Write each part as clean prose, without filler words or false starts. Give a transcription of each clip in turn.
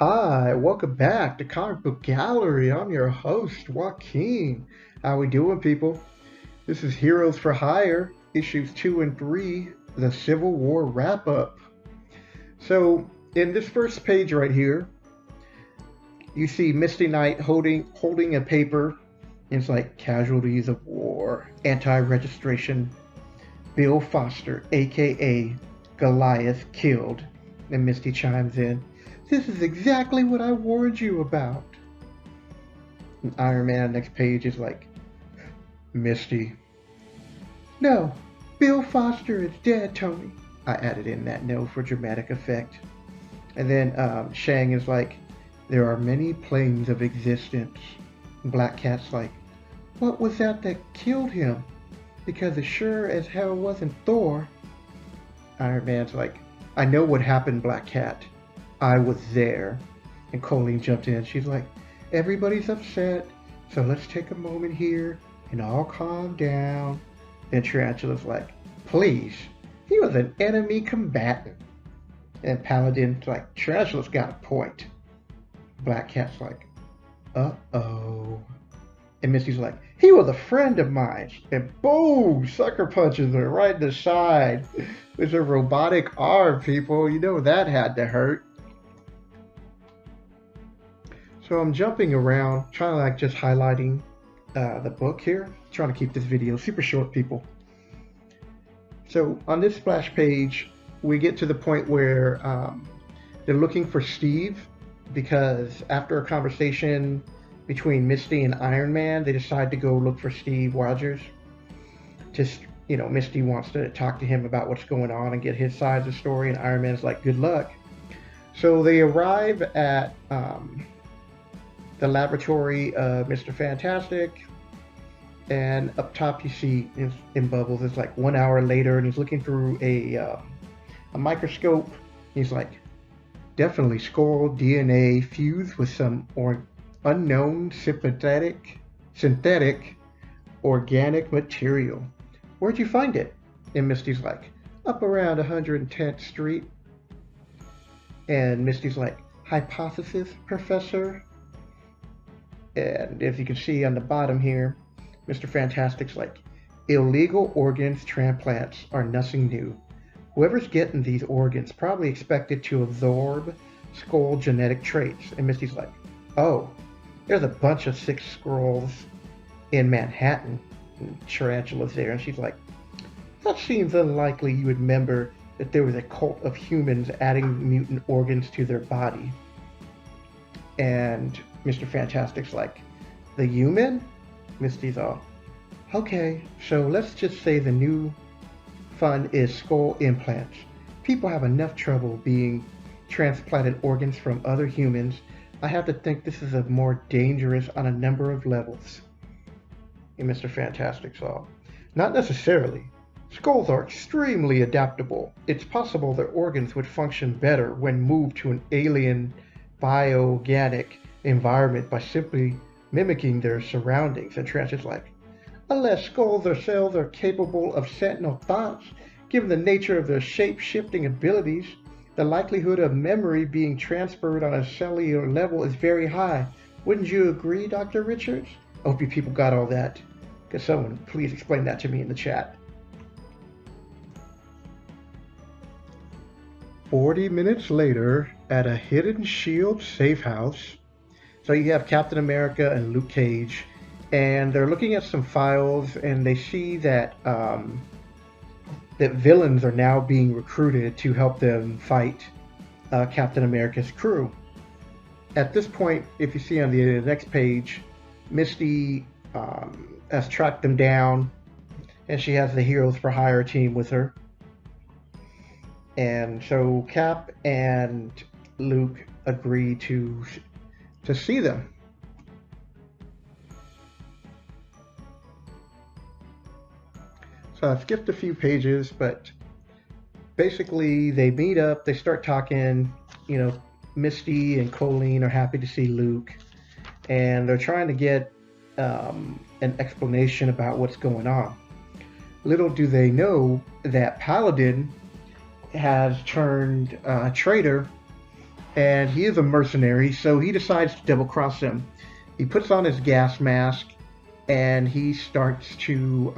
Hi, welcome back to Comicbook Gallery. I'm your host, Joaquin. How we doing, people? This is Heroes for Hire, issues 2 and 3, the Civil War wrap-up. So, in this first page right here, you see Misty Knight holding a paper. It's like casualties of war, anti-registration, Bill Foster, aka Goliath, killed. And Misty chimes in, "This is exactly what I warned you about." And Iron Man, next page, is like, "Misty, no, Bill Foster is dead, Tony." I added in that no for dramatic effect. And then Shang is like, "There are many planes of existence." Black Cat's like, "What was that killed him? Because it sure as hell wasn't Thor." Iron Man's like, "I know what happened, Black Cat. I was there." And Colleen jumped in. She's like, "Everybody's upset, so let's take a moment here and all calm down." Then Tarantula's like, "Please, he was an enemy combatant." And Paladin's like, "Tarantula's got a point." Black Cat's like, "Uh-oh." And Misty's like, "He was a friend of mine." And boom, sucker punches her right in the side with a robotic arm, people. You know that had to hurt. So I'm jumping around, trying to like just highlighting the book here. Trying to keep this video super short, people. So on this splash page, we get to the point where they're looking for Steve, because after a conversation between Misty and Iron Man, they decide to go look for Steve Rogers. Just, Misty wants to talk to him about what's going on and get his side of the story, and Iron Man's like, "Good luck." So they arrive at the laboratory of Mr. Fantastic, and up top you see in bubbles, it's like 1 hour later, and he's looking through a microscope. He's like, "Definitely skull DNA fused with some unknown synthetic organic material. Where'd you find it?" And Misty's like, "Up around 110th Street. And Misty's like, "Hypothesis, Professor?" And as you can see on the bottom here, Mr. Fantastic's like, "Illegal organs transplants are nothing new. Whoever's getting these organs probably expected to absorb skull genetic traits." And Misty's like, "Oh, there's a bunch of sick skrulls in Manhattan." And Tarantula's there, and she's like, "That seems unlikely you would remember that there was a cult of humans adding mutant organs to their body." And Mr. Fantastic's like, "The human?" Misty's all, "Okay, so let's just say the new fun is skull implants. People have enough trouble being transplanted organs from other humans. I have to think this is more dangerous on a number of levels." And Mr. Fantastic's all, "Not necessarily. Skulls are extremely adaptable. It's possible their organs would function better when moved to an alien bioorganic environment by simply mimicking their surroundings." And Trance is like, "Unless skulls or cells are capable of sentinel thoughts, given the nature of their shape-shifting abilities, the likelihood of memory being transferred on a cellular level is very high. Wouldn't you agree, Dr. Richards?" I hope you people got all that. Could someone please explain that to me in the chat? 40 minutes later, at a Hidden Shield safe house. So you have Captain America and Luke Cage, and they're looking at some files, and they see that that villains are now being recruited to help them fight Captain America's crew. At this point, if you see on the next page, Misty has tracked them down, and she has the Heroes for Hire team with her. And so Cap and Luke agree to see them. So I skipped a few pages, but basically they meet up, they start talking. Misty and Colleen are happy to see Luke, and they're trying to get an explanation about what's going on. Little do they know that Paladin has turned traitor and he is a mercenary, so he decides to double cross him. He puts on his gas mask and he starts to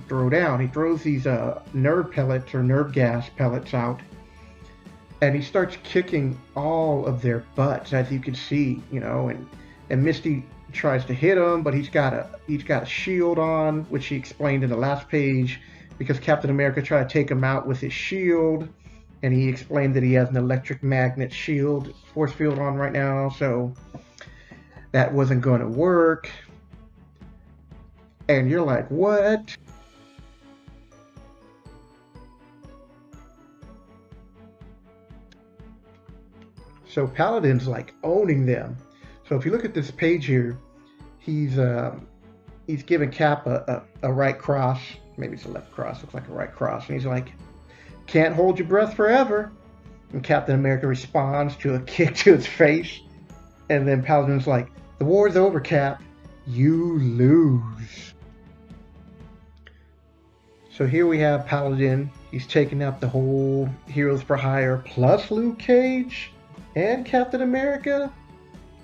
throw down. He throws these nerve pellets or nerve gas pellets out, and he starts kicking all of their butts, as you can see, you know. And Misty tries to hit him, but he's got a shield on, which he explained in the last page, because Captain America tried to take him out with his shield, and he explained that he has an electric magnet shield force field on right now, so that wasn't going to work. And you're like, what? So Paladin's like owning them. So if you look at this page here, he's giving Cap a right cross. Maybe it's a left cross. Looks like a right cross. And he's like, can't hold your breath forever. And Captain America responds to a kick to his face. And then Paladin's like, the war's over, Cap. You lose. So here we have Paladin. He's taking out the whole Heroes for Hire plus Luke Cage and Captain America.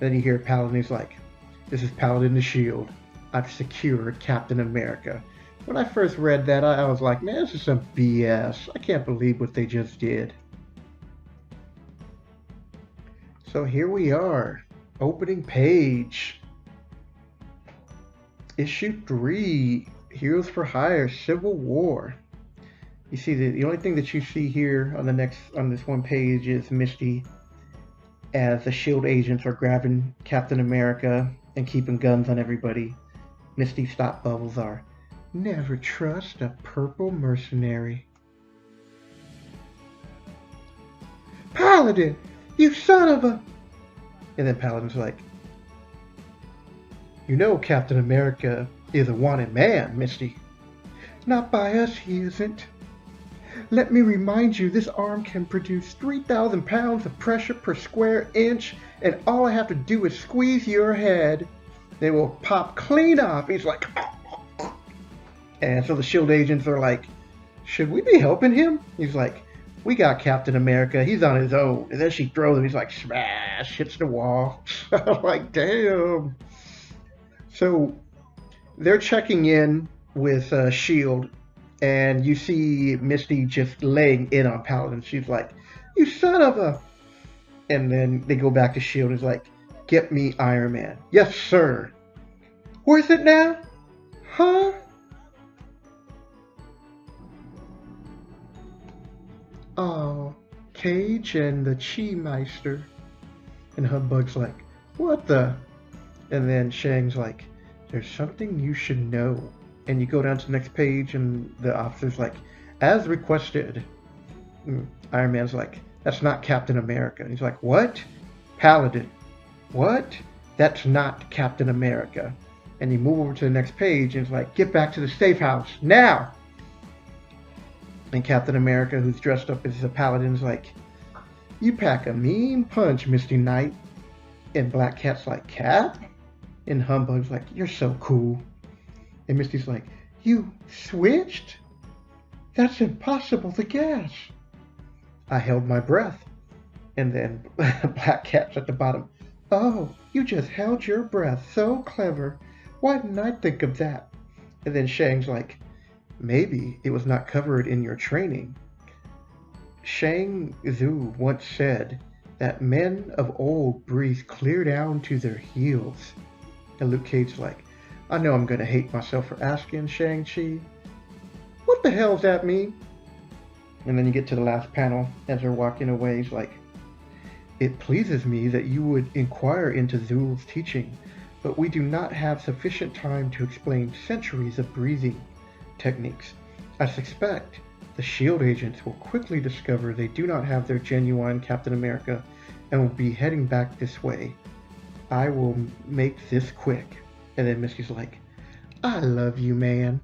Then you hear Paladin. He's like, this is Paladin the Shield. I've secured Captain America. When I first read that, I was like, man, this is some BS. I can't believe what they just did. So here we are. Opening page. Issue 3. Heroes for Hire, Civil War. You see, the only thing that you see here on this one page is Misty, as the SHIELD agents are grabbing Captain America and keeping guns on everybody. Misty's stop bubbles are, never trust a purple mercenary. Paladin, you son of a... And then Paladin's like, you know Captain America is a wanted man, Misty. Not by us, he isn't. Let me remind you, this arm can produce 3,000 pounds of pressure per square inch, and all I have to do is squeeze your head. They will pop clean off. He's like, and so the SHIELD agents are like, should we be helping him? He's like, we got Captain America. He's on his own. And then she throws him. He's like, smash, hits the wall. I'm like, damn. So they're checking in with SHIELD, and you see Misty just laying in on Paladin. She's like, you son of a... And then they go back to SHIELD. And it's like, get me Iron Man. Yes, sir. Where's it now? Huh? Oh, Cage and the Chi Meister. And Humbug's like, what the? And then Shang's like, there's something you should know. And you go down to the next page, and the officer's like, as requested. And Iron Man's like, that's not Captain America. And he's like, what? Paladin. What? That's not Captain America. And you move over to the next page, and it's like, get back to the safe house, now! And Captain America, who's dressed up as a Paladin's like, you pack a mean punch, Misty Knight. And Black Cat's like, Cap? And Humbug's like, you're so cool. And Misty's like, you switched? That's impossible to guess. I held my breath. And then Black Cat's at the bottom. Oh, you just held your breath. So clever. Why didn't I think of that? And then Shang's like, maybe it was not covered in your training. Shang Tzu once said that men of old breathe clear down to their heels. And Luke Cage's like, I know I'm going to hate myself for asking Shang-Chi. What the hell does that mean? And then you get to the last panel as they're walking away. He's like, it pleases me that you would inquire into Tzu's teaching, but we do not have sufficient time to explain centuries of breathing techniques. I suspect the SHIELD agents will quickly discover they do not have their genuine Captain America and will be heading back this way. I will make this quick. And then Misty's like, I love you, man.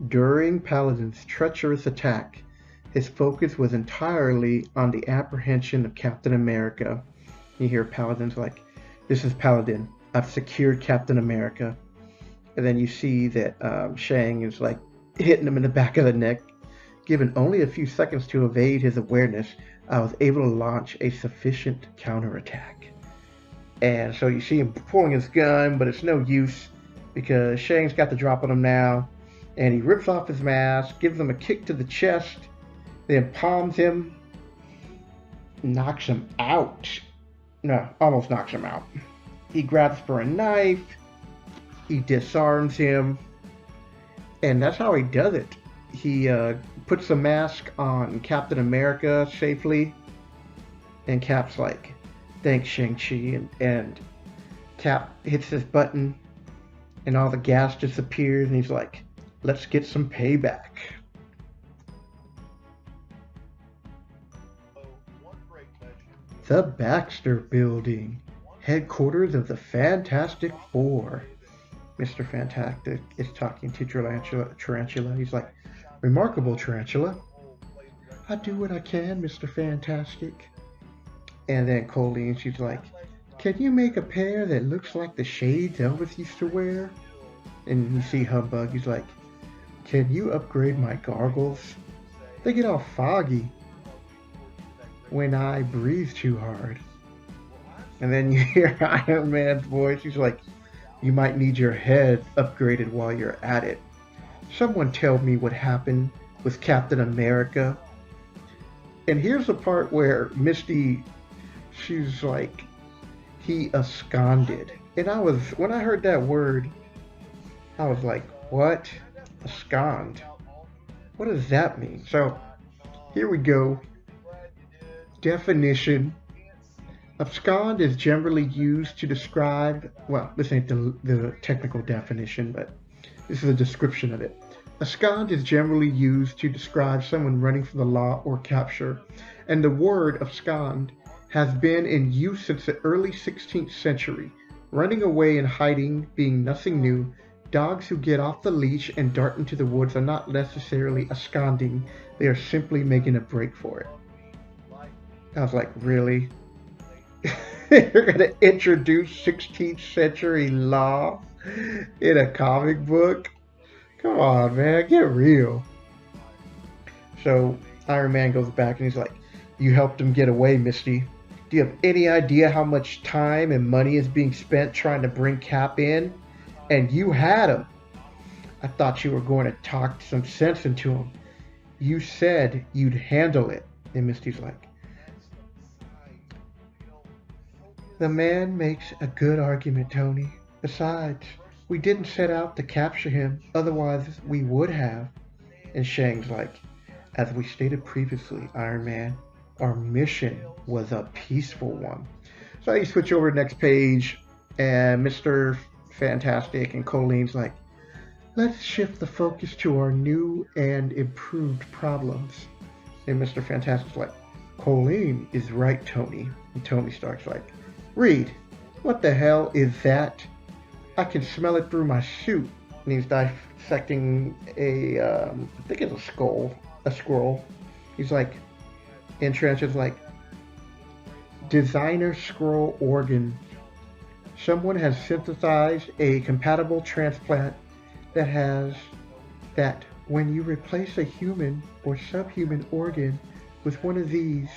During Paladin's treacherous attack, his focus was entirely on the apprehension of Captain America. You hear Paladin's like, this is Paladin. I've secured Captain America. And then you see that Shang is like hitting him in the back of the neck. Given only a few seconds to evade his awareness, I was able to launch a sufficient counterattack. And so you see him pulling his gun, but it's no use because Shang's got the drop on him now. And he rips off his mask, gives him a kick to the chest, then palms him, knocks him out. No, almost knocks him out. He grabs for a knife, he disarms him, and that's how he does it. He puts the mask on Captain America safely, and Cap's like, thanks, Shang-Chi, and Cap hits his button, and all the gas disappears, and he's like, let's get some payback. The Baxter Building, headquarters of the Fantastic Four. Mr. Fantastic is talking to Tarantula. He's like, remarkable, Tarantula. I do what I can, Mr. Fantastic. And then Colleen, she's like, can you make a pair that looks like the shades Elvis used to wear? And you see Humbug, he's like, can you upgrade my goggles? They get all foggy when I breathe too hard. And then you hear Iron Man's voice. He's like, you might need your head upgraded while you're at it. Someone tell me what happened with Captain America. And here's the part where Misty, she's like, he absconded. And when I heard that word, I was like, what? Abscond? What does that mean? So here we go. Definition. Abscond is generally used to describe, well, this ain't the technical definition, but this is a description of it. Abscond is generally used to describe someone running from the law or capture, and the word abscond has been in use since the early 16th century. Running away and hiding being nothing new, dogs who get off the leash and dart into the woods are not necessarily absconding, they are simply making a break for it. I was like, really? You're going to introduce 16th century law in a comic book? Come on, man, get real. So Iron Man goes back and he's like, you helped him get away, Misty. Do you have any idea how much time and money is being spent trying to bring Cap in? And you had him. I thought you were going to talk some sense into him. You said you'd handle it. And Misty's like, the man makes a good argument, Tony. Besides, we didn't set out to capture him, otherwise we would have. And Shang's like, as we stated previously, Iron Man, our mission was a peaceful one. So you switch over to the next page, and Mr. Fantastic and Colleen's like, let's shift the focus to our new and improved problems. And Mr. Fantastic's like, Colleen is right, Tony. And Tony Stark's like, Reed, what the hell is that? I can smell it through my suit. And he's dissecting I think it's a scroll. He's like, and Trench is like, designer scroll organ. Someone has synthesized a compatible transplant that when you replace a human or subhuman organ with one of these,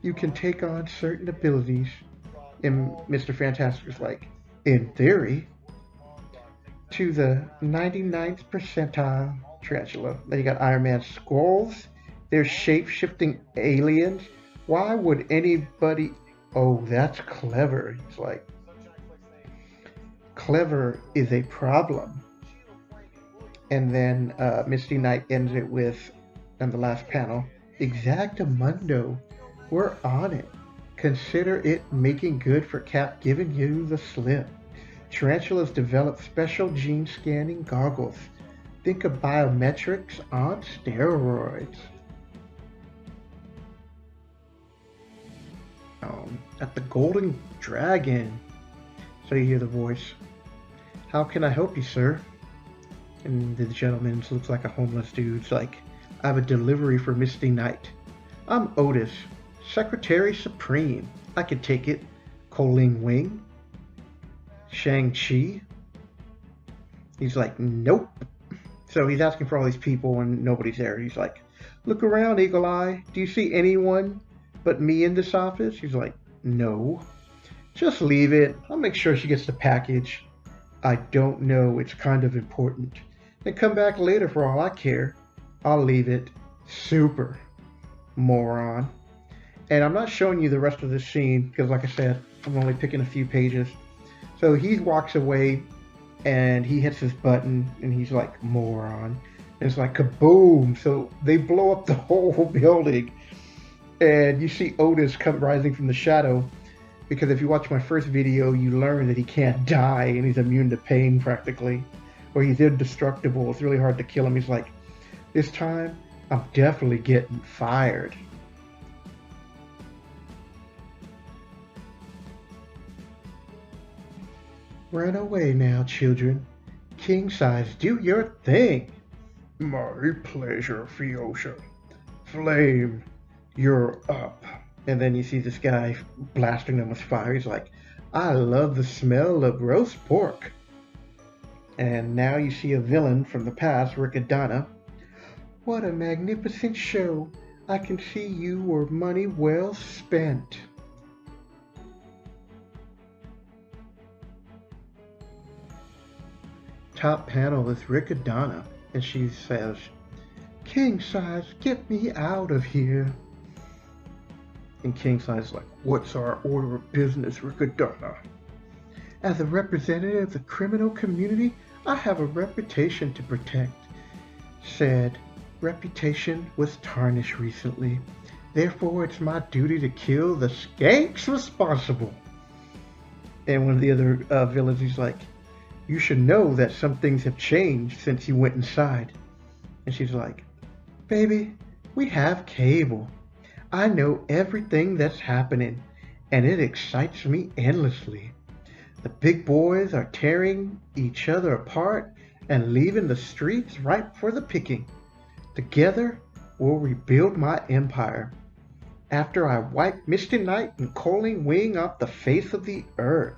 you can take on certain abilities. And Mr. Fantastic is like, in theory, to the 99th percentile, Tarantula. Then you got Iron Man scrolls. They're shape-shifting aliens. Why would anybody... Oh, that's clever. It's like, clever is a problem. And then Misty Knight ends it with, on the last panel, Exactamundo. We're on it. Consider it making good for Cap giving you the slip. Tarantula's developed special gene scanning goggles. Think of biometrics on steroids. At the Golden Dragon. So you hear the voice. How can I help you, sir? And the gentleman looks like a homeless dude. It's like, I have a delivery for Misty Knight. I'm Otis, Secretary Supreme. I can take it. Ko-Ling Wing. Shang-Chi. He's like, nope. So he's asking for all these people and nobody's there. He's like, Look around, Eagle Eye. Do you see anyone but me in this office? He's like, no. Just leave it. I'll make sure she gets the package. I don't know. It's kind of important. Then come back later for all I care. I'll leave it. Super. Moron. And I'm not showing you the rest of this scene because, like I said, I'm only picking a few pages. So he walks away and he hits his button and he's like, moron. And it's like kaboom. So they blow up the whole building. And you see Otis come rising from the shadow. Because if you watch my first video, you learn that he can't die and he's immune to pain practically. Or he's indestructible. It's really hard to kill him. He's like, this time, I'm definitely getting fired. Run away now, children. King size, do your thing. My pleasure, Fiosha. Flame, you're up. And then you see this guy blasting them with fire. He's like, I love the smell of roast pork. And now you see a villain from the past, Riccadonna. What a magnificent show. I can see you were money well spent. Top panel is Riccadonna, and she says, King size, get me out of here. And King size is like, what's our order of business, Riccadonna? As a representative of the criminal community, I have a reputation to protect. Said, reputation was tarnished recently. Therefore, it's my duty to kill the skanks responsible. And one of the other villains, he's like, you should know that some things have changed since you went inside. And she's like, baby, we have cable. I know everything that's happening, and it excites me endlessly. The big boys are tearing each other apart and leaving the streets ripe for the picking. Together, we'll rebuild my empire. After I wipe Misty Knight and Coaling Wing off the face of the earth.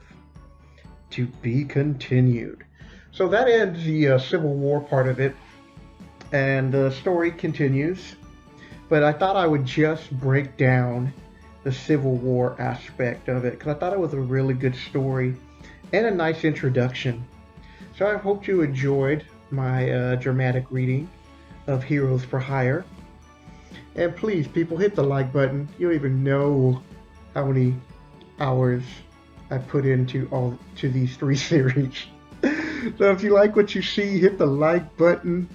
To be continued. So that ends the Civil War part of it, and the story continues. But I thought I would just break down the Civil War aspect of it because I thought it was a really good story and a nice introduction. So I hope you enjoyed my dramatic reading of Heroes for Hire. And please, people, hit the like button. You don't even know how many hours I put into these 3 series. So if you like what you see, hit the like button.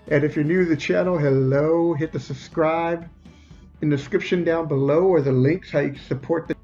And if you're new to the channel, hello, hit the subscribe. In the description down below are the links how you can support the